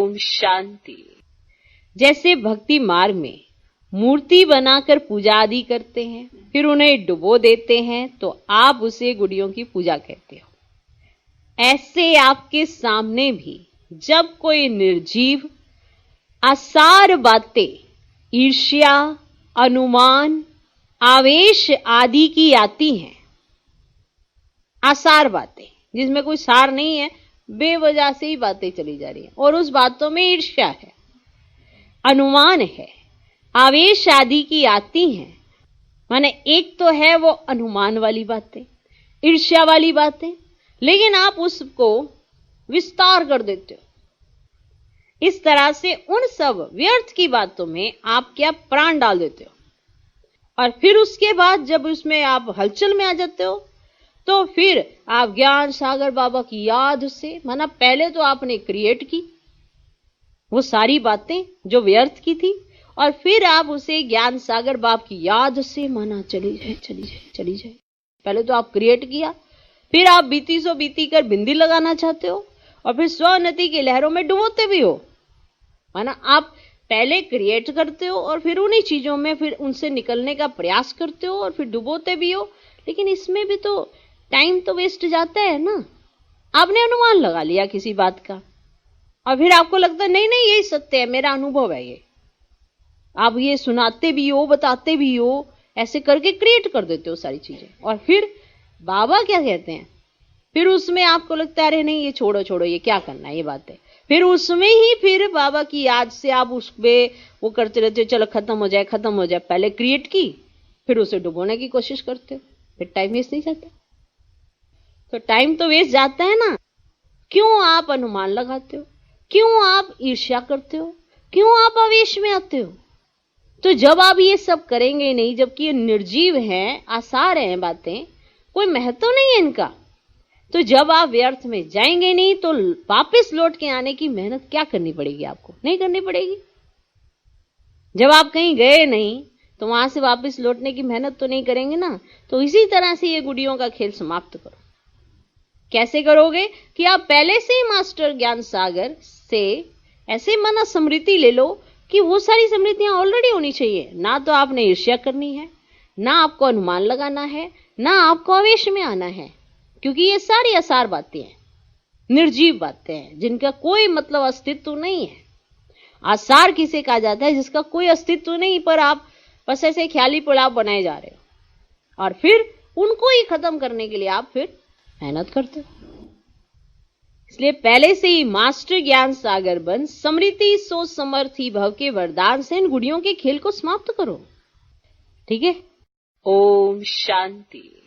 ओम शांति। जैसे भक्ति मार्ग में मूर्ति बनाकर पूजा आदि करते हैं, फिर उन्हें डुबो देते हैं, तो आप उसे गुड़ियों की पूजा कहते हो। ऐसे आपके सामने भी जब कोई निर्जीव आसार बातें, ईर्ष्या, अनुमान, आवेश आदि की आती हैं, आसार बातें जिसमें कोई सार नहीं है, बेवजह से ही बातें चली जा रही हैं और उस बातों में ईर्ष्या है, अनुमान है, आवेश आदि की आती हैं। माने एक तो है वो अनुमान वाली बातें, ईर्ष्या वाली बातें, लेकिन आप उसको विस्तार कर देते हो। इस तरह से उन सब व्यर्थ की बातों में आप क्या प्राण डाल देते हो, और फिर उसके बाद जब उसमें आप हलचल में आ जाते हो, तो फिर आप ज्ञान सागर बाबा की याद से, माना पहले तो आपने क्रिएट की वो सारी बातें जो व्यर्थ की थी, और फिर आप उसे ज्ञान सागर बाप की याद से माना चली जाए चली जाए चली जाए। पहले तो आप क्रिएट किया, फिर आप बीती सो बीती कर बिंदी लगाना चाहते हो, और फिर स्वनति की लहरों में डुबोते भी हो। माना आप पहले क्रिएट करते हो और फिर उन्हीं चीजों में फिर उनसे निकलने का प्रयास करते हो और फिर डुबोते भी हो। लेकिन इसमें भी तो टाइम तो वेस्ट जाता है ना। आपने अनुमान लगा लिया किसी बात का, और फिर आपको लगता है नहीं नहीं यही सत्य है, मेरा अनुभव है ये। आप ये सुनाते भी हो, बताते भी हो, ऐसे करके क्रिएट कर देते हो सारी चीजें। और फिर बाबा क्या कहते हैं, फिर उसमें आपको लगता है अरे नहीं ये छोड़ो छोड़ो, ये क्या करना है ये बात है। फिर उसमें ही फिर बाबा की याद से आप उसमें वो करते रहते हो, चलो खत्म हो जाए खत्म हो जाए। पहले क्रिएट की, फिर उसे डुबोने की कोशिश करते हो, फिर टाइम वेस्ट नहीं जाता। तो टाइम तो वेस्ट जाता है ना। क्यों आप अनुमान लगाते हो, क्यों आप ईर्ष्या करते हो, क्यों आप आवेश में आते हो। तो जब आप ये सब करेंगे नहीं, जबकि ये निर्जीव हैं, आसार हैं बातें, कोई महत्व नहीं है इनका, तो जब आप व्यर्थ में जाएंगे नहीं, तो वापस लौट के आने की मेहनत क्या करनी पड़ेगी आपको, नहीं करनी पड़ेगी। जब आप कहीं गए नहीं तो वहां से वापस लौटने की मेहनत तो नहीं करेंगे ना। तो इसी तरह से ये गुड़ियों का खेल समाप्त करो। कैसे करोगे कि आप पहले से ही मास्टर ज्ञान सागर से ऐसे मना स्मृति ले लो कि वो सारी स्मृतियां ऑलरेडी होनी चाहिए। ना तो आपने ईर्ष्या करनी है, ना आपको अनुमान लगाना है, ना आपको आवेश में आना है, क्योंकि ये सारी आसार बातें हैं, निर्जीव बातें हैं, जिनका कोई मतलब अस्तित्व नहीं है। आसार किसे कहा जाता है, जिसका कोई अस्तित्व नहीं, पर आप बस ऐसे ख्याली पुलाव बनाए जा रहे हो, और फिर उनको ही खत्म करने के लिए आप फिर मेहनत करते हो। इसलिए पहले से ही मास्टर ज्ञान सागर बन समृद्धि सोच समर्थी भव के वरदान से इन गुड़ियों के खेल को समाप्त करो। ठीक है। ओम शांति।